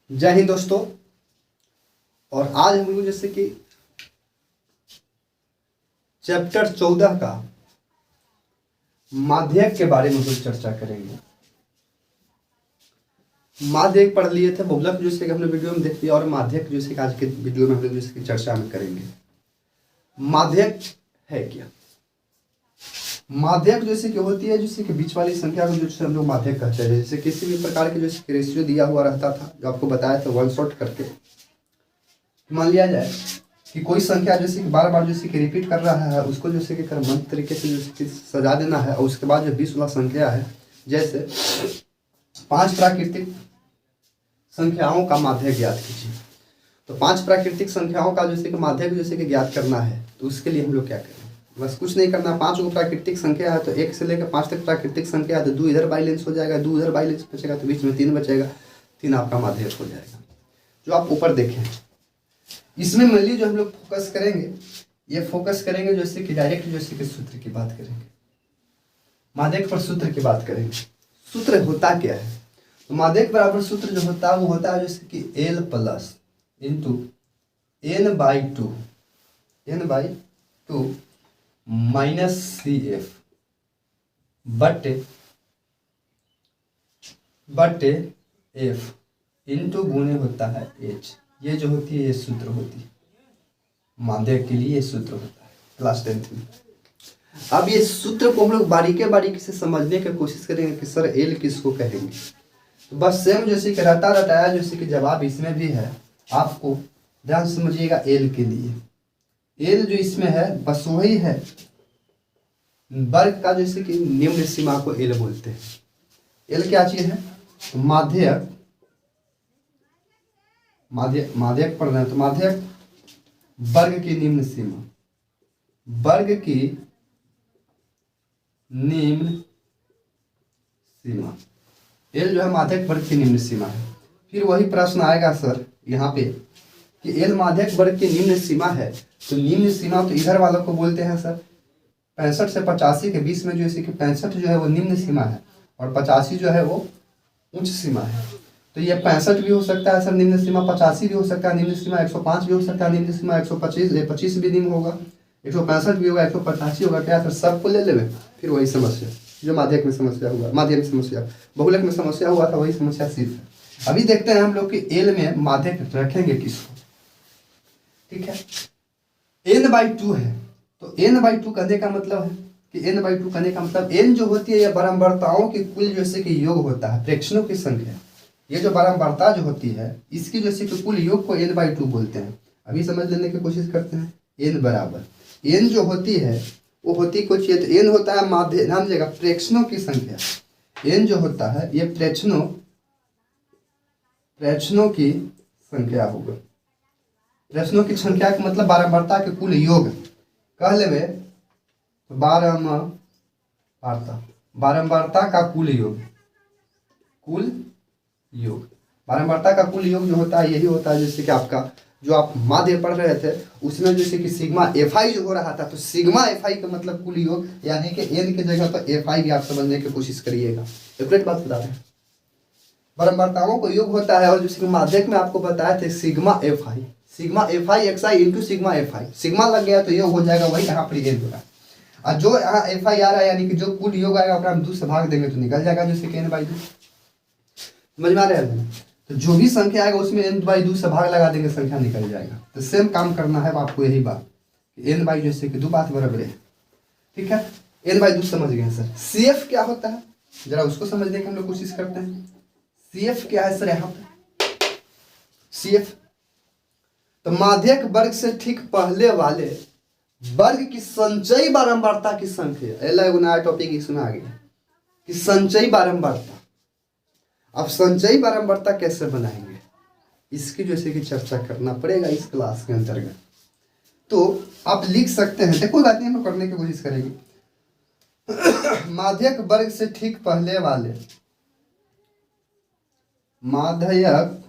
जय हिंद दोस्तों। और आज हम लोग जैसे कि चैप्टर 14 का माध्यक के बारे में कुछ चर्चा करेंगे। माध्यक पढ़ लिए थे, बहुलक जैसे कि हमने वीडियो में देख लिया, और माध्यक जैसे कि आज के वीडियो में हम लोग जैसे कि चर्चा में करेंगे। माध्यक है क्या? माध्यक जैसे कि होती है जैसे कि बीच वाली संख्या को जैसे हम लोग माध्यक कहते हैं। जैसे किसी भी प्रकार के जैसे रेशियो दिया हुआ रहता था, जो आपको बताया था वन शॉट करके। मान लिया जाए कि कोई संख्या जैसे कि बार बार जैसे कि रिपीट कर रहा है, उसको जैसे कि क्रमबद्ध तरीके से जैसे कि सजा देना है। और उसके बाद जो 20 वाला संख्या है, जैसे 5 प्राकृतिक संख्याओं का माध्यक ज्ञात कीजिए। तो 5 प्राकृतिक संख्याओं का जैसे कि माध्यक जैसे कि ज्ञात करना है, तो उसके लिए हम लोग क्या करें? बस कुछ नहीं करना। 5 को प्राकृतिक संख्या है तो 1 से लेकर 5 तक प्राकृतिक संख्या है, तो 2 इधर बैलेंस हो जाएगा, 2 इधर बैलेंस बचेगा, तो बीच में 3 बचेगा। 3 आपका माध्यक हो जाएगा। जो आप ऊपर देखें, इसमें मेनली जो हम लोग फोकस करेंगे, ये फोकस करेंगे जैसे कि डायरेक्ट जैसे कि सूत्र की बात करेंगे। माध्यक पर सूत्र की बात करेंगे। सूत्र होता क्या है? तो माध्यक बराबर सूत्र जो होता है वो होता है जैसे कि L plus into n/2 minus CF बटे F इंटू गुणे होता है H। ये जो होती है ये सूत्र होती है माध्यक के लिए। ये सूत्र होता है क्लास 10th में। अब ये सूत्र को हम लोग बारीकी से समझने की कोशिश करेंगे कि सर एल किसको कहेंगे। तो बस सेम जैसे कि रटा रटाया जैसे कि जवाब इसमें भी है, आपको ध्यान समझिएगा। एल के लिए एल जो इसमें है बस वही है, वर्ग का जैसे कि निम्न सीमा को एल बोलते हैं। एल क्या चीज है? तो माध्यक पढ़ रहे हैं तो माध्यक वर्ग की निम्न सीमा, वर्ग की निम्न सीमा। एल जो है माध्यक वर्ग की निम्न सीमा है। फिर वही प्रश्न आएगा सर यहाँ पे कि एल माध्यक वर्ग की निम्न सीमा है, तो निम्न सीमा तो इधर वालों को बोलते हैं सर 65 से 85 के बीच में जैसे कि 65 जो है वो निम्न सीमा है और 85 जो है वो उच्च सीमा है। तो ये 65 भी हो सकता है सर निम्न सीमा, 85 भी हो सकता है निम्न सीमा, 105 भी हो सकता है निम्न सीमा, 125 भी निम्न होगा, 165 भी होगा, 185 होगा। क्या सर सबको ले लेवे? फिर वही समस्या जो माध्यक में समस्या हुआ, माध्यक में समस्या, बहुलक में समस्या हुआ था, वही समस्या सिर्फ है। अभी देखते हैं हम लोग कि एल में माध्यक रखेंगे किसको। ठीक है, n/2 है तो n/2 कहने का मतलब है कि n/2 कहने का मतलब n जो होती है यह बारंबारताओं के कुल जैसे कि योग होता है, फ्रैक्शनों की संख्या। ये जो बारंबारता जो होती है इसकी जैसे कि कुल योग को n/2 बोलते हैं। अभी समझ लेने की कोशिश करते हैं। n बराबर n जो होती है वो होती कुछ ये, तो n होता है माध्य, ध्यान दीजिएगा, फ्रैक्शनों की संख्या। n जो होता है ये फ्रैक्शनों की संख्या होगा। फ्रैक्शनों की संख्या का मतलब बारंबारता के कुल योग कह लेवे। तो बारंबारता का कुल योग, बारंबारता का कुल योग जो होता है यही होता है जैसे कि आपका जो आप माध्य पढ़ रहे थे उसमें जैसे कि सिग्मा FI जो हो रहा था, तो सिग्मा FI का मतलब कुल योग, यानी कि n की जगह पर FI भी आप समझने की कोशिश करिएगा। एक बात बता रहे हैं, बारंबारताओं को योग होता है और जैसे कि माध्यक में आपको बताया थे sigma FI XI into sigma FI। Sigma लग गया तो ये हो जाएगा वही यहाँ पर n होगा, और जो यहाँ FI आ रहा है यानी कि जो कुल योग आएगा हम 2 से भाग देंगे तो निकल जाएगा जैसे कि n/2। समझ में आ रहा है? तो जो भी संख्या आएगा उसमें n/2 से भाग लगा देंगे, संख्या निकल जाएगा। तो सेम काम करना है आपको, यही बात n/2 जैसे कि 2 बात बराबर है। ठीक है, n/2 समझ गए सर। CF क्या होता है जरा उसको समझने की हम लोग कोशिश करते हैं। CF क्या है सर यहाँ पे? CF तो माध्यक वर्ग से ठीक पहले वाले वर्ग की संचयी बारंबारता की संख्या। नया टॉपिक सुना गया कि संचयी बारंबारता। अब संचयी बारंबारता कैसे बनाएंगे इसकी जैसे कि चर्चा करना पड़ेगा इस क्लास के अंतर्गत। तो आप लिख सकते हैं, देखो बात नहीं हम करने की कोशिश करेंगे। माध्यक वर्ग से ठीक पहले वाले, माध्यक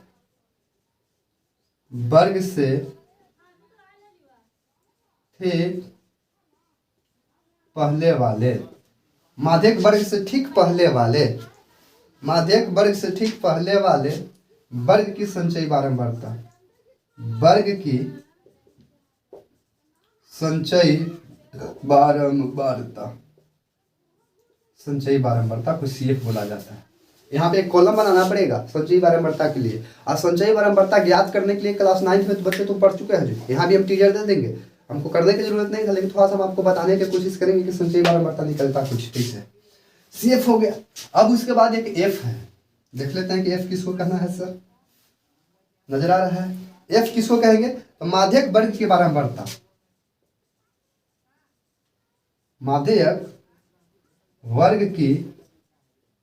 वर्ग से ठीक पहले वाले, माध्यक वर्ग से ठीक पहले वाले, माध्यक वर्ग से ठीक पहले वाले वर्ग की संचयी बारंबारता, वर्ग की संचयी बारंबारता, संचयी बारंबारता को CF बोला जाता है। यहाँ पे एक कॉलम बनाना पड़ेगा संचयी बारंबारता के लिए। और संचयी बारंबारता ज्ञात करने के लिए क्लास 9 में तो बच्चे तुम पढ़ चुके हैं जो, यहाँ भी हम टीचर दे देंगे, हमको करने की जरूरत नहीं है, लेकिन थोड़ा सा हम आपको बताने की कोशिश करेंगे कि संचयी बारंबारता निकलता कुछ कैसे। CF हो गया। अब उसके बाद एक F है, देख लेते हैं कि F किसको कहना है सर, नजर आ रहा है। F किसको कहेंगे, तो माध्यक वर्ग की बारंबारता, माध्यक वर्ग की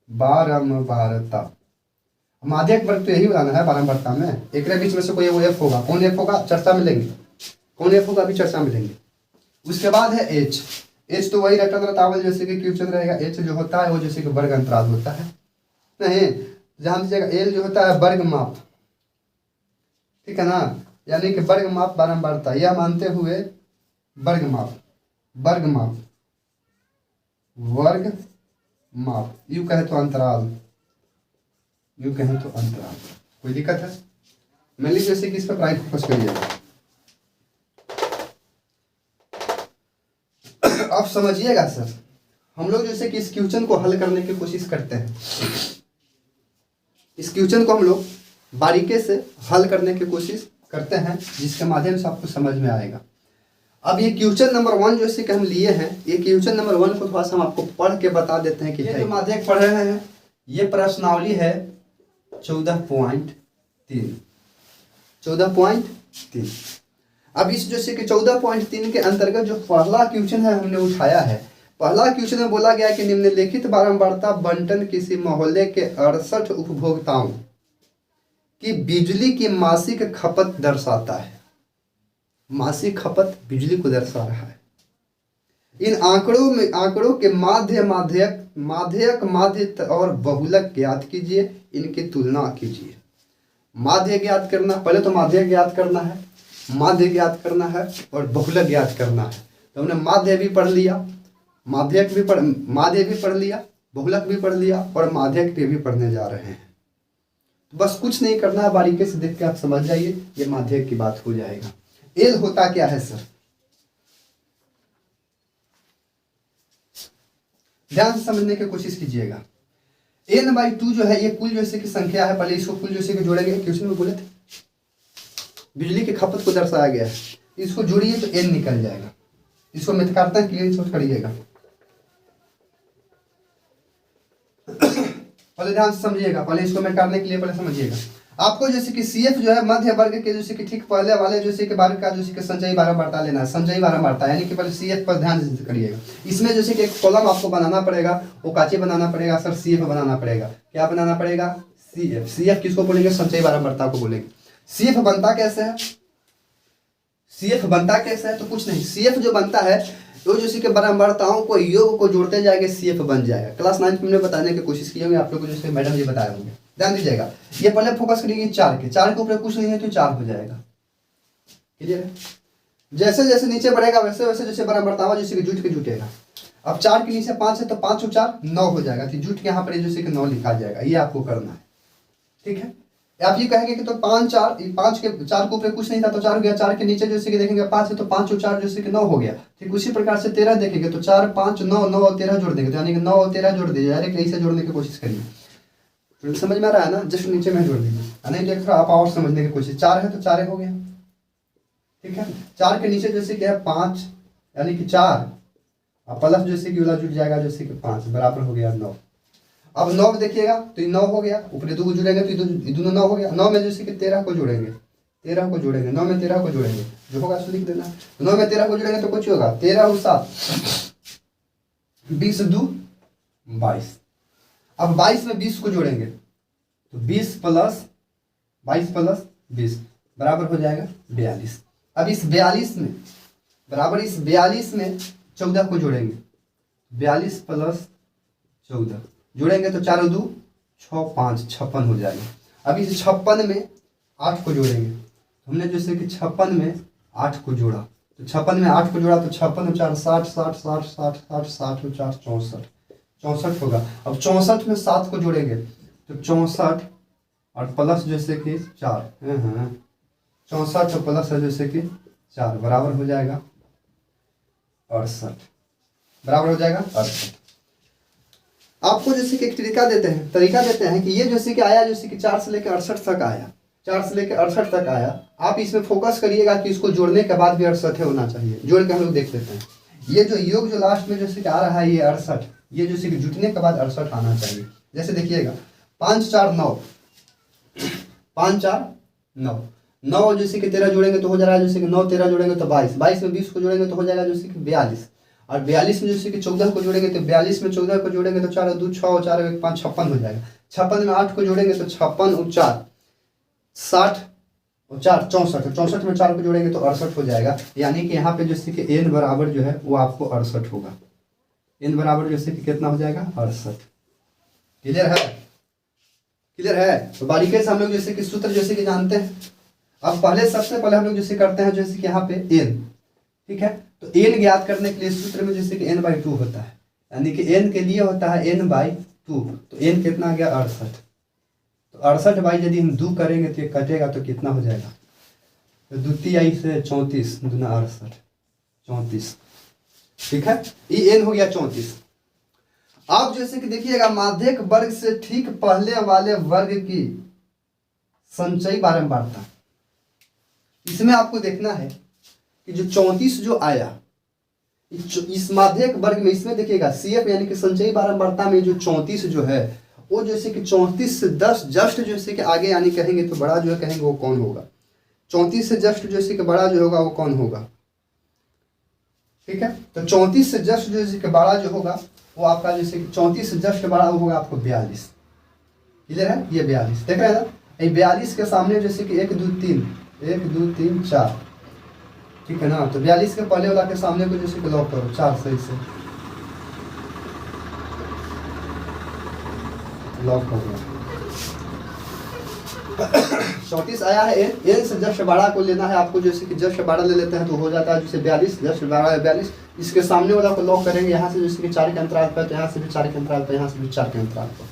बारंबारता। माध्यक वर्ग तो यही बनाना है बारंबारता में, एक बीच में से कोई वो F होगा, कौन F होगा चर्चा में लेंगे, कौन F होगा अभी चर्चा में लेंगे। उसके बाद है H, H तो वही रटन रतावल जैसे कि क्वेश्चन रहेगा। H जो होता है वो जैसे कि वर्ग अंतराल होता है, नहीं जहाँ दीजिएगा L जो होता है वर्ग माप, ठीक है ना, यानी कि वर्ग माप बारंबारता, यह मानते हुए वर्ग माप, वर्ग माप, वर्ग माप, यूं कहे तो अंतराल, यूं कहे तो अंतराल। कोई दिक्कत है, मेनली जैसे कि इस पर प्राइम फोकस करिएगा। आप समझिएगा सर, हम लोग जैसे कि इस क्वेश्चन को हल करने की कोशिश करते हैं, इस क्वेश्चन को हम लोग बारीकी से हल करने की कोशिश करते हैं, जिसके माध्यम से आपको समझ में आएगा। अब ये क्वेश्चन नंबर 1 जैसे कि हम लिए हैं, ये क्वेश्चन नंबर 1 को थोड़ा सा हम आपको पढ़ के बता देते हैं कि ये जो माध्यक पढ़ रहे हैं, ये प्रश्नावली है 14.3, 14.3। अब इस जैसे कि 14.3 के अंतर्गत जो पहला क्वेश्चन है हमने उठाया है, पहला क्वेश्चन में बोला गया कि निम्नलिखित बारंबारता बंटन किसी मोहल्ले के 68 उपभोक्ताओं की बिजली की मासिक खपत दर्शाता है। मासिक खपत बिजली को दर्शा रहा है। इन आंकड़ों के माध्य और बहुलक ज्ञात कीजिए, इनकी तुलना कीजिए। माध्य ज्ञात करना, पहले तो माध्य ज्ञात करना है, माध्य ज्ञात करना है और बहुलक ज्ञात करना है। तो हमने माध्य भी पढ़ लिया, माध्य भी पढ़ लिया, बहुलक भी पढ़ लिया और माध्यक पे भी पढ़ने जा रहे हैं। तो बस कुछ नहीं करना है, बारीकी से देख के आप समझ जाइए, ये माध्यक की बात हो जाएगा। एल होता क्या है सर, ध्यान से समझने की कोशिश कीजिएगा। n/2 जो है ये कुल जैसे की संख्या है, पहले इसको कुल जैसे कि जोड़ेंगे, क्वेश्चन में बोले थे बिजली की खपत को दर्शाया गया है, इसको जोड़िए तो n निकल जाएगा। इसको मैं करता है, क्लियर शॉट करिएगा, पहले ध्यान से समझिएगा, पहले इसको मैं करने के लिए पहले समझिएगा। आपको जैसे कि CF जो है मध्य वर्ग के जैसे कि ठीक पहले वाले जैसे कि वर्ग का जैसे कि संचयी बारंबारता लेना है, संचयी बारंबारता यानी कि पहले CF पर ध्यान से करिएगा। इसमें जैसे कि एक कॉलम आपको बनाना पड़ेगा, वो काचे बनाना पड़ेगा सर, CF बनाना पड़ेगा। क्या बनाना पड़ेगा, CF। CF किसको बोलेंगे, संचयी बारंबारता को बोलेंगे। CF बनता कैसे है, CF बनता कैसे है, तो कुछ नहीं, CF जो बनता है तो जैसे कि बारंबारताओं को योग को जोड़ते जाएंगे, CF बन जाएगा। क्लास 9 में बताने की कोशिश की होंगे आप लोग को, जैसे मैडम जी बताए होंगे, ध्यान दीजिएगा। ये पहले फोकस करिए 4 के ऊपर कुछ नहीं है तो 4 हो जाएगा, क्लियर है। जैसे जैसे नीचे बढ़ेगा वैसे वैसे जैसे बारंबारतावा जैसे कि जुट के जुटेगा। अब 4 के नीचे 5 है तो 5 और 4 9 हो जाएगा, तो जुट के यहाँ पर जैसे कि 9 लिखा जाएगा, ये आपको करना है, ठीक है। आप ये कहेंगे कि तो 5 के 4 के ऊपर कुछ नहीं था तो 4 हो गया, 4 के नीचे जैसे कि देखेंगे 5 है तो 5 और 4 जैसे कि 9 हो गया। ठीक उसी प्रकार से 13 देखेंगे तो 4 5 9 9 और 13 जोड़ देंगे, तो यानी कि 9 और 13 जोड़ दीजिए, डायरेक्ट ऐसे जोड़ने की कोशिश करिए। समझ में आ रहा है ना, जस्ट नीचे में जोड़ दीजिए, नहीं देख रहा आप और समझने की कोशिश। 4 है तो 4 हो गया, ठीक है। 4 के नीचे जैसे कि है 5 यानी कि 4 और प्लस जैसे कि वाला जुड़ जाएगा जैसे कि 5 बराबर हो गया 9। अब 9 देखिएगा तो ये 9 हो गया, ऊपर 2 को जुड़ेंगे तो ये दोनों 9 हो गया। 9 में जैसे कि 13 को जोड़ेंगे, 13 को जोड़ेंगे, 9 में 13 को जोड़ेंगे, जो होगा सो लिख देना। 9 में 13 को जोड़ेंगे तो कुछ होगा, 13 और 7 20 2 22। अब 22 में 20 को जोड़ेंगे तो 20 प्लस 22 प्लस 20 बराबर हो जाएगा 42। अब इस 42 में बराबर इस 42 में 14 को जोड़ेंगे, 42 प्लस 14 जोड़ेंगे तो 4 2 6 5 56 हो जाएगा। अब इस 56 में 8 को जोड़ेंगे, हमने जैसे कि 56 में 8 को जोड़ा तो 56 में 8 को जोड़ा तो 56 और 4 60 60 60 60 60 60 और 4 64 64 होगा। अब 64 में 7 को जोड़ेंगे तो 64 और प्लस जैसे कि 4, 64 प्लस है जैसे कि 4 बराबर हो जाएगा 68, बराबर हो जाएगा 68। आपको जैसे कि एक तरीका देते हैं कि ये जैसे कि आया, जैसे कि 4 से लेकर 68 तक आया, 4 से लेकर 68 तक आया। आप इसमें फोकस करिएगा कि इसको जोड़ने के बाद भी 68 होना चाहिए। जोड़ के हम लोग देख लेते हैं। ये जो योग जो लास्ट में जैसे कि आ रहा है ये 68, ये जैसे कि जुटने के बाद 68 आना चाहिए। जैसे देखिएगा 5 4 9, 5 4 9, 9 जैसे कि 13 जोड़ेंगे तो हो जा रहा है जैसे कि 9 13 जोड़ेंगे तो 22, 22 में 20 को जोड़ेंगे तो हो जाएगा जैसे कि 42, और 42 में जैसे कि 14 को जोड़ेंगे तो 42 में 14 को जोड़ेंगे तो 4 2 6 4 1 5 56 हो जाएगा। 56 में 8 को जोड़ेंगे तो 56 और 4 60 और 4 64, 64 में 4 को जोड़ेंगे तो 68 हो जाएगा। यानी कि यहाँ पे जैसे कि n बराबर जो है वो आपको 68 होगा। n बराबर जैसे कि कितना हो जाएगा 68। क्लियर है? क्लियर है? तो बारीकी से हम लोग जैसे कि सूत्र जैसे कि जानते हैं। अब पहले सबसे पहले हम लोग जैसे करते हैं जैसे कि यहाँ पे n, ठीक है। तो n ज्ञात करने के लिए सूत्र में जैसे कि n/2 होता है, यानी कि n के लिए होता है n/2। तो n कितना आ गया 68। तो 68 बाई यदि हम 2 करेंगे तो ये कटेगा तो कितना हो जाएगा, तो 2 3 से 34 दूना 68 34, ठीक है। ये n हो गया 34। अब जैसे कि देखिएगा माध्यक वर्ग से ठीक पहले वाले वर्ग की संचयी बारंबारता, इसमें आपको देखना है कि जो 34 जो आया इस माध्यक वर्ग में, इसमें देखिएगा CF यानी कि संचयी बारंबारता में जो 34 जो है वो जैसे कि 34 से 10 जस्ट जैसे कि आगे यानी कहेंगे तो बड़ा जो है कहेंगे वो कौन होगा, 34 से जस्ट जैसे कि बड़ा जो होगा वो कौन होगा, ठीक है। तो 34 से जस्ट जैसे कि बड़ा जो होगा वो आपका जैसे कि 34 से जस्ट बड़ा होगा आपको 42। क्लियर है? ये 42 देख रहे हैं ना, ये 42 के सामने जैसे कि 1 2 3 4, ठीक है ना। तो 42 के पहले वाला के सामने को जैसे कि लॉक करो 4 सही से लॉक हो गया। 34 आया है, n से जस्ट बड़ा को लेना है आपको, जैसे कि जस्ट बड़ा ले लेते हैं तो हो जाता है जैसे 42, जस्ट बड़ा है 42। इसके सामने वाला को लॉक करेंगे यहाँ से जैसे कि 4 के अंतराल पर, तो यहाँ से भी 4 के अंतराल पर, यहाँ से भी 4 के अंतराल पर।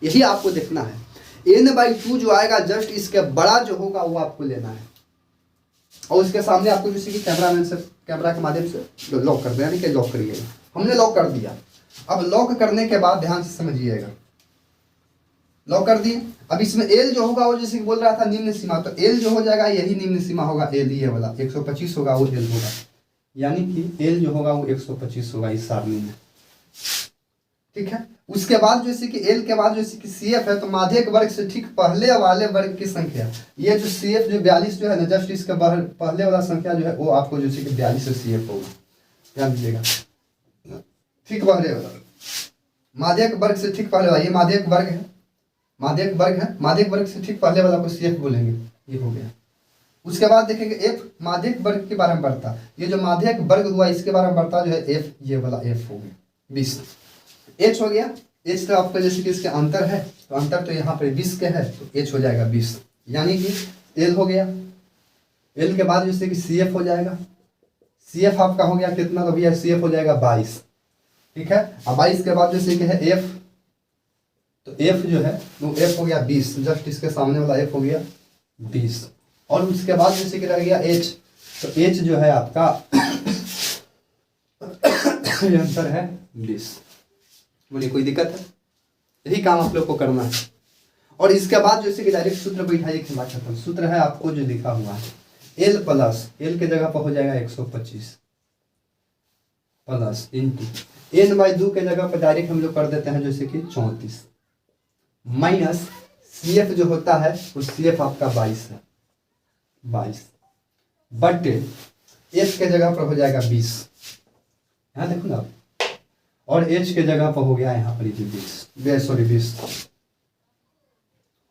यही आपको देखना है। n/2 जो आएगा जस्ट इसके बड़ा जो होगा वो आपको लेना है, और उसके सामने आपको जैसे कि कैमरा के माध्यम से लॉक कर दें, यानी कि लॉक करिएगा। हमने लॉक कर दिया। अब लॉक करने के बाद ध्यान से समझिएगा, लॉक कर दिए। अब इसमें L जो होगा वो जैसे कि बोल रहा था निम्न सीमा, तो L जो हो जाएगा यही निम्न सीमा होगा। L ये वाला 125 होगा वो L होगा, यानी कि L जो होगा वो 125 होगा इस सारणी में, ठीक है। उसके बाद जैसे कि L के बाद जैसे कि CF है, तो माध्यक वर्ग से ठीक पहले वाले वर्ग की संख्या, ये जो CF जो 42 जो है ना, जस्ट इसके पहले वाला संख्या जो है वो आपको जैसे कि 42 से CF होगा। ध्यान दीजिएगा, ठीक पहले वाला माध्यक वर्ग से ठीक पहले वाला, ये माध्यक वर्ग है, माध्यक वर्ग है, माध्यक वर्ग से ठीक पहले वाला को CF बोलेंगे, ये हो गया। उसके बाद देखेंगे F माध्यक वर्ग की बारंबारता, ये जो माध्यक वर्ग हुआ इसके बारंबारता जो है F, ये वाला F हो गया 20। H हो गया, H तो आपका जैसे कि इसके अंतर है, तो अंतर तो यहाँ पर 20 के है, तो H हो जाएगा 20, यानी कि L हो गया। L के बाद जैसे कि CF हो जाएगा, CF आपका हो गया कितना, तो भैया CF हो जाएगा 22, ठीक है। अब 22 के बाद जैसे कि है F, तो F जो है वो F हो गया 20, जस्ट इसके सामने वाला F हो गया 20। और उसके बाद जैसे कि रह गया H, तो H जो है आपका ये अंतर है 20। बोलिए कोई दिक्कत है? यही काम आप लोग को करना है। और इसके बाद जैसे कि डायरेक्ट सूत्र बैठाइए, खिला खत्म। सूत्र है आपको जो लिखा हुआ है L प्लस, L के जगह पर हो जाएगा 125 प्लस इंटू n/2 के जगह पर डायरेक्ट हम लोग कर देते हैं जैसे कि 34 माइनस CF जो होता है वो CF आपका 22 है, 22 बटे H के जगह पर हो जाएगा 20, यहाँ देखो ना, और H के जगह पर हो गया यहाँ पर 20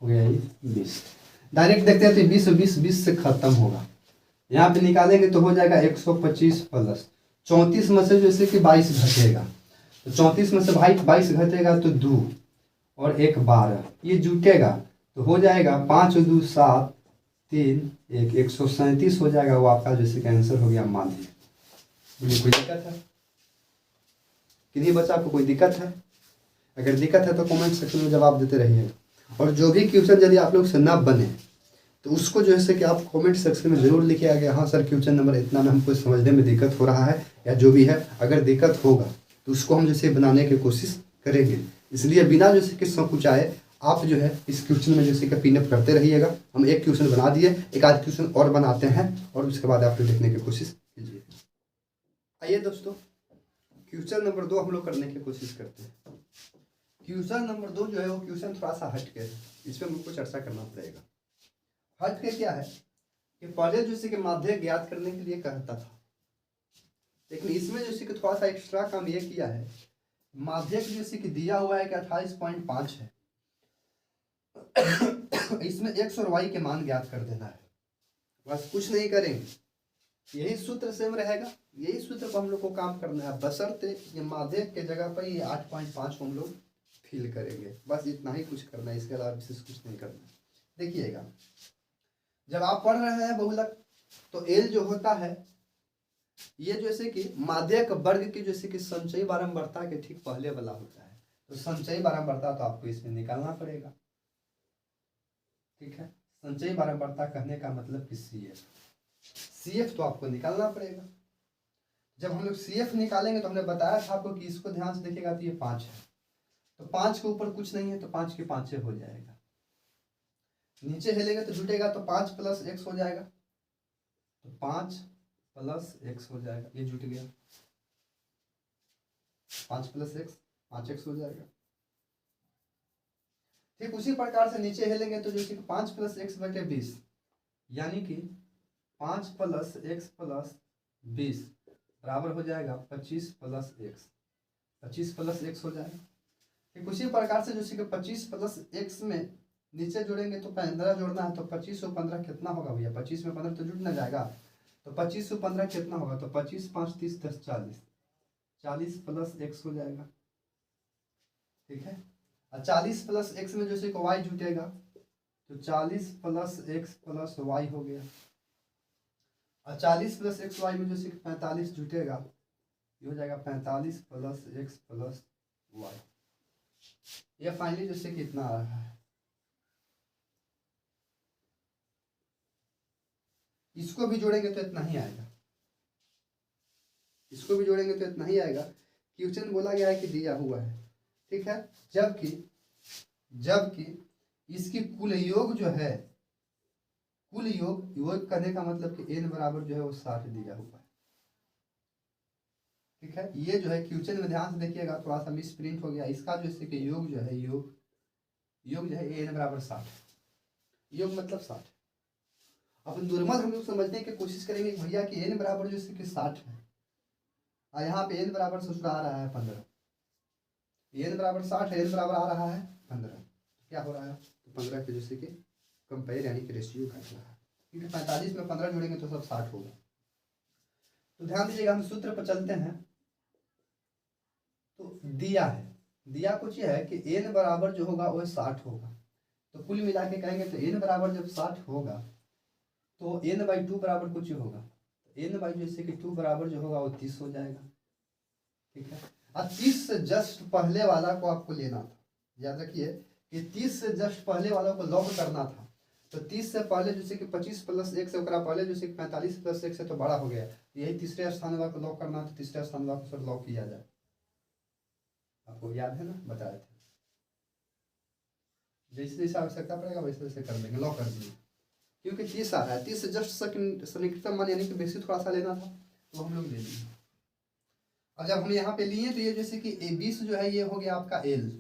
हो गया ये 20। डायरेक्ट देखते हैं तो 20 से खत्म होगा, यहाँ पे निकालेंगे तो हो जाएगा 125 प्लस 34 में से जैसे कि 22 घटेगा, तो 34 में से 22 घटेगा तो 2 और 1 12, ये जुटेगा तो हो जाएगा 5 और 2 7 3 1 137 हो जाएगा। वो आपका जैसे कि आंसर हो गया माध्य। बोलिए कोई दिक्कत है? किन्हीं बच्चा आपको कोई दिक्कत है? अगर दिक्कत है तो कमेंट सेक्शन में जवाब देते रहिए। और जो भी क्वेश्चन यदि आप लोग से ना बने तो उसको जो है कि आप कमेंट सेक्शन में ज़रूर लिखिए आगे, हाँ सर क्वेश्चन नंबर इतना में हमको समझने में दिक्कत हो रहा है या जो भी है, अगर दिक्कत होगा तो उसको हम जैसे बनाने की कोशिश करेंगे। इसलिए बिना जैसे कि संकुचाए आप जो है इस क्वेश्चन में जैसे कि पिनअप करते रहिएगा। हम एक क्वेश्चन बना दिए, एक आध क्वेश्चन और बनाते हैं और उसके बाद आप लोग लिखने की कोशिश कीजिए। आइए दोस्तों, क्वेश्चन नंबर 2 हम लोग करने की कोशिश करते हैं। क्वेश्चन नंबर 2 जो है वो क्वेश्चन थोड़ा सा हट के है, इस पर हमको चर्चा करना पड़ेगा। हट के क्या है कि पहले जैसे कि माध्यक ज्ञात करने के लिए कहता था, लेकिन इसमें जैसे कि थोड़ा सा एक्स्ट्रा काम ये किया है, माध्यक जैसे कि दिया हुआ है कि 28.5 है, इसमें x और y के मान ज्ञात कर देना है, बस कुछ नहीं करेंगे। यही सूत्र सेम रहेगा, यही सूत्र पर हम लोग को काम करना है, बशर्ते ये माध्यक के जगह पर ये 8.5 को हम लोग फिल करेंगे, बस इतना ही कुछ करना है, इसके अलावा विशेष कुछ नहीं करना। देखिएगा, जब आप पढ़ रहे हैं बहुलक तो एल जो होता है ये जैसे कि माध्यक वर्ग की जैसे कि संचयी बारंबारता के ठीक पहले वाला होता है, तो संचयी बारंबारता तो आपको इसमें निकालना पड़ेगा। ठीक है, संचयी बारंबारता कहने का मतलब कि CF तो आपको निकालना पड़ेगा। जब हम लोग CF निकालेंगे तो हमने बताया था आपको कि इसको ध्यान से देखिएगा तो ये 5 है, तो 5 के ऊपर कुछ नहीं है तो 5 के 5 हो जाएगा। नीचे हिलेगा तो जुटेगा तो 5 + x हो जाएगा, तो 5 + x हो जाएगा, ये जुट गया। 5 + x 5x हो जाएगा। ठीक उसी प्रकार से नीचे हिलेंगे तो जो कि 5 + x बटे 20, यानी कि 5 + x + 20 बराबर हो जाएगा 25 + x, 25 + x हो जाएगा। ठीक उसी प्रकार से जो कि 25 + x में नीचे जोड़ेंगे तो 15 जोड़ना है, तो 25 और 15 कितना होगा भैया, 25 में 15 तो जुट ना जाएगा, तो 25 और 15 कितना होगा, तो 25 × 5 = 30 10 40, 40 + x हो जाएगा। ठीक है, और 40 + x में जैसे को y जुटेगा तो 40 + x + y हो गया, और 40 + x y में जैसे 45 जुटेगा, ये हो जाएगा 45 + x + y। ये फाइनली जैसे कितना आ रहा है, इसको भी जोड़ेंगे तो इतना ही आएगा, इसको भी जोड़ेंगे तो इतना ही आएगा। क्वेश्चन बोला गया है कि दिया हुआ है, ठीक है, जबकि इसकी कुल योग जो है, कुल योग करने का मतलब कि n बराबर जो है वो 60 दिया हुआ है। ठीक है, ये जो है क्वेश्चन में ध्यान से देखिएगा, थोड़ा सा मिस प्रिंट हो गया, इसका जो है कि योग जो है योग जो है n बराबर 60, योग मतलब 60। अब नॉर्मल हम लोग समझने की कोशिश करेंगे भैया कि n बराबर जो है कि 60 है, और यहाँ पे n बराबर ससुरा आ रहा है 15, n बराबर 60 है, n बराबर आ रहा है 15, क्या हो रहा है, तो 15 के जैसे कि कंपेयर यानी कि रेशियो घट रहा है, क्योंकि 45 में 15 जोड़ेंगे तो सब 60 होगा। तो ध्यान दीजिएगा, हम सूत्र पर चलते हैं। तो दिया कुछ है कि n बराबर जो होगा वो 60 होगा, तो कुल मिला के कहेंगे तो n बराबर जब 60 होगा तो n/2 बराबर कुछ होगा, तो n/ जैसे कि 2 बराबर जो होगा वो 30 हो जाएगा। ठीक है, और 30 से जस्ट पहले वाला को आपको लेना था, याद रखिए कि 30 से जस्ट पहले वाला को लॉग करना था, तो 30 से पहले जैसे कि 25 + x से पहले जैसे कि 45 + x से तो बड़ा हो गया, यही तीसरे स्थान वाला को लॉग करना, तो तीसरे स्थान वाला को सर लॉग किया जाए, आपको याद है ना, बताए थे। जैसे जैसे आवश्यकता पड़ेगा वैसे वैसे कर देंगे, लॉक कर देंगे, क्योंकि 30 आ रहा है, 30 से जस्ट सन्निकटतम मान यानी कि बेसिक थोड़ा सा लेना था तो हम लोग ले लिए। और जब हम यहाँ पे लिए तो ये जैसे कि 20 जो है ये हो गया आपका L,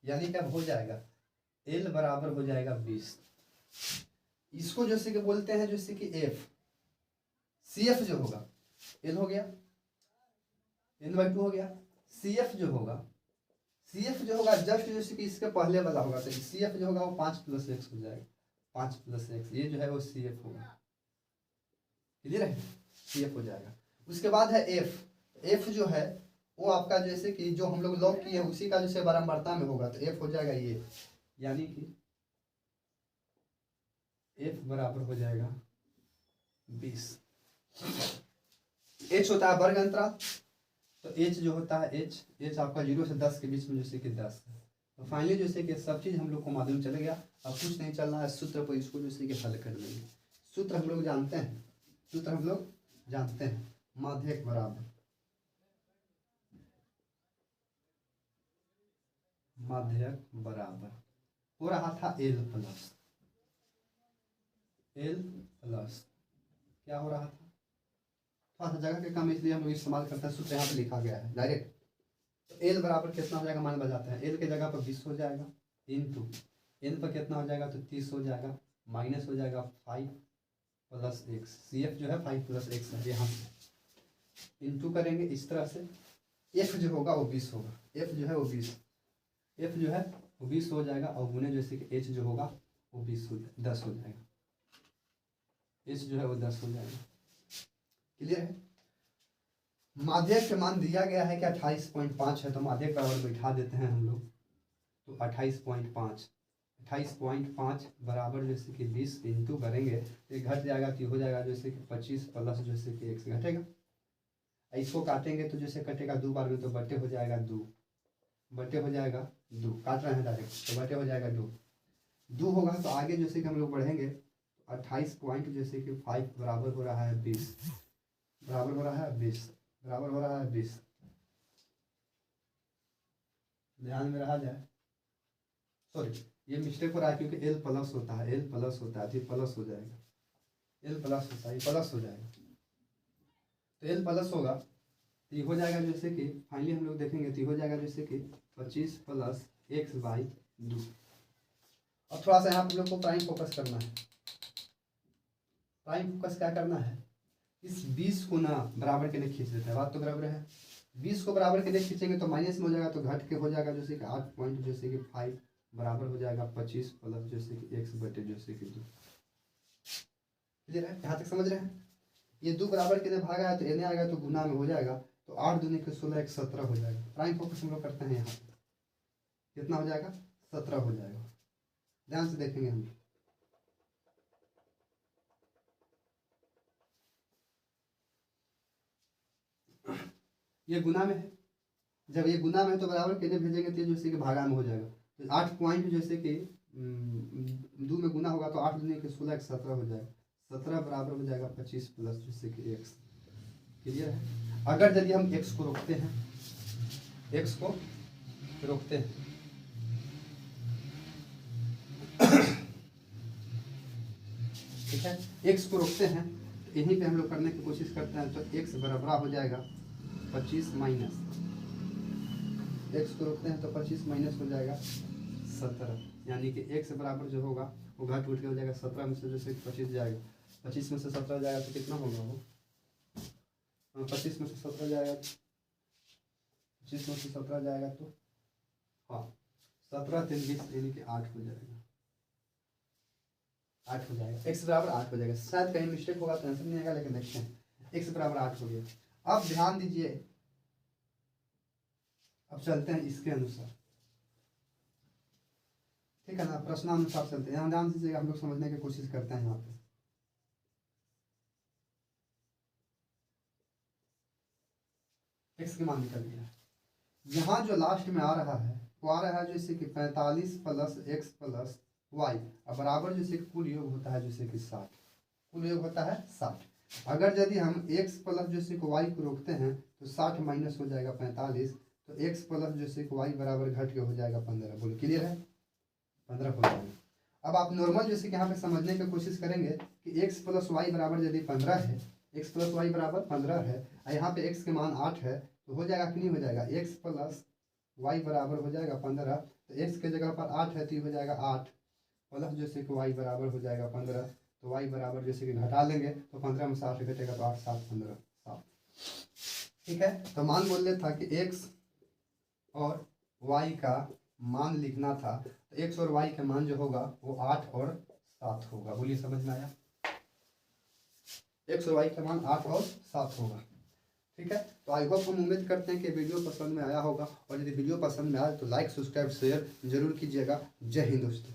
यानी कि अब हो जाएगा L बराबर हो जाएगा 20। इसको जैसे कि बोलते हैं जैसे कि F, CF जो होगा L हो गया, n/2 हो गया, CF जो होगा जस्ट जैसे कि इसके पहले वाला होगा, तो CF जो होगा वो 5 + x हो जाएगा, 5 + x, ये जो है वो CF होगा, क्लियर है, CF हो जाएगा। उसके बाद है F जो है वो आपका जैसे कि जो हम लोग लॉग किए हैं उसी का जैसे बारंबारता में होगा, तो F हो जाएगा ये, यानी कि F बराबर हो जाएगा 20। H होता है वर्ग अंतराल, तो H जो होता है H आपका 0 से 10 के बीच में जैसे कि 10 है, तो फाइनली जैसे कि सब चीज़ हम लोग को मालूम चल गया। अब कुछ नहीं चलना है सूत्र पर, इसको जैसे कि हल कर लेंगे। सूत्र हम लोग जानते हैं, सूत्र हम लोग जानते हैं, माध्यक बराबर माध्यक बराबर हो रहा था एल प्लस क्या हो रहा था, थोड़ा सा जगह के कम इसलिए हम लोग इस्तेमाल करते हैं, सूत्र यहाँ पे लिखा गया है डायरेक्ट। तो एल बराबर कितना हो जाएगा, मान बजाते हैं, एल के जगह पर 20 हो जाएगा, इंटू एन पर कितना हो जाएगा तो 30 हो जाएगा, माइनस हो जाएगा 5 प्लस एक्स, सी एफ जो है 5 प्लस एक्स है, यहाँ से इंटू करेंगे इस तरह से। एफ जो होगा वो 20 होगा, एफ जो है वो 20, एफ जो है वो 20 हो जाएगा, और गुने जैसे कि एच जो होगा वो 10 हो जाएगा, एच जो है वो 10 हो जाएगा। क्लियर है। माध्यक के मान दिया गया है कि 28.5 है, तो माध्यक बराबर बैठा देते हैं हम लोग, तो 28.5 बराबर जैसे कि 20 इंटू करेंगे, ये घट जाएगा तो हो जाएगा जैसे कि 25 प्लस जैसे कि x घटेगा, इसको काटेंगे तो जैसे कटेगा 2 बार में, तो बटे हो जाएगा 2, बटे हो जाएगा 2, काट रहे हैं डायरेक्ट, तो बटे हो जाएगा 2 होगा। तो आगे जैसे कि हम लोग बढ़ेंगे, 28 पॉइंट जैसे कि 5 बराबर हो रहा है 20, बराबर हो रहा है 20, बराबर हो रहा है 20, ध्यान में रहा जाए। सॉरी ये मिस्टेक हो रहा है क्योंकि एल प्लस होता है, एल प्लस होता है, तो प्लस हो जाएगा, एल प्लस होता है, ये प्लस हो जाएगा, तो एल प्लस होगा तो ये हो जाएगा जैसे कि फाइनली हम लोग देखेंगे तो ये हो जाएगा जैसे कि 25 प्लस एक्स बाई 2। और थोड़ा सा यहाँ पर लोग को प्राइम फोकस करना है, प्राइम फोकस क्या करना है, इस 20 को ना बराबर के लिए खींच देते हैं, बात तो बराबर है, 20 को बराबर के लिए खींचेंगे तो माइनस में हो जाएगा, तो घट के हो जाएगा जैसे कि 8 पॉइंट जैसे कि 5 बराबर हो जाएगा 25 प्लस जैसे कि एक्स बटे जैसे कि 2। क्लियर है, यहाँ तक समझ रहे हैं। ये 2 बराबर के लिए भागा है तो एने आएगा तो गुना में हो जाएगा, तो 8 दूनी के 16 एक 17 हो जाएगा। प्राइम फोकस हम लोग करते हैं, यहाँ कितना हो जाएगा 17 हो जाएगा, ध्यान से देखेंगे हम। ये गुना में है, जब ये गुना में है तो बराबर के लिए भेजेंगे तो जैसे कि भागा में हो जाएगा, तो 8 पॉइंट जैसे कि 2 में गुना होगा तो 8 दूनी के 16 एक 17 हो जाएगा, 17 बराबर हो जाएगा 25 प्लस जैसे कि एक्स। क्लियर है। अगर यदि हम एक्स को रोकते हैं, एक्स को रोकते हैं ठीक है, एक्स को रोकते हैं तो यहीं पे हम लोग करने की कोशिश करते हैं, तो एक्स बराबर हो जाएगा 25 माइनस, एक्स को रोकते हैं तो 25 माइनस हो जाएगा 17, यानी कि एक्स बराबर जो होगा वो घट उठ के हो जाएगा 17 में से जैसे 25 जाएगा, 25 में से 17 जाएगा तो कितना होगा वो, 25 में से 17 जाएगा, 25 में से 17 जाएगा तो हाँ 17 3 20 यानी कि 8 हो जाएगा, 8 हो जाएगा, एक्स बराबर 8 हो जाएगा। शायद कहीं मिस्टेक होगा तो आंसर नहीं आएगा, लेकिन देखते हैं एक्स बराबर 8 हो गया। अब ध्यान दीजिए, अब चलते हैं इसके अनुसार, ठीक है ना, प्रश्नानुसार चलते हैं, यहाँ ध्यान दीजिएगा, हम लोग समझने की कोशिश करते हैं। यहाँ पे एक्स की मान निकल गया, यहाँ जो लास्ट में आ रहा है वो आ रहा है जैसे कि 45 प्लस एक्स प्लस वाई, और बराबर जैसे कि कुल योग होता है जैसे कि 60, कुल योग होता है 60। अगर यदि हम x प्लस जैसे कि y को रोकते हैं तो 60 माइनस हो जाएगा 45, तो x प्लस जैसे कि y बराबर घट के हो जाएगा 15। बोलो क्लियर है, 15 हो जाएगा। अब आप नॉर्मल जैसे कि यहाँ पे समझने की कोशिश करेंगे कि x प्लस वाई बराबर यदि 15 है, x प्लस वाई बराबर 15 है, और यहाँ पे x के मान 8 है, तो हो जाएगा कि नहीं हो जाएगा, x प्लस वाई बराबर हो जाएगा 15, तो x के जगह पर 8 है तो ये हो जाएगा 8 प्लस जैसे कि y बराबर हो जाएगा 15, तो y बराबर जैसे कि घटा लेंगे तो 15 में 60 घटेगा तो 8 7 15 7। ठीक है, तो मान बोल रहे था कि x और y का मान लिखना था, तो x और y का मान जो होगा वो 8 और 7 होगा। बोलिए समझ में आया, x और y का मान 8 और 7 होगा। ठीक है, तो आई होप हम उम्मीद करते हैं कि वीडियो पसंद में आया होगा, और यदि वीडियो पसंद में आए तो लाइक सब्सक्राइब शेयर जरूर कीजिएगा। जय हिंद दोस्तों।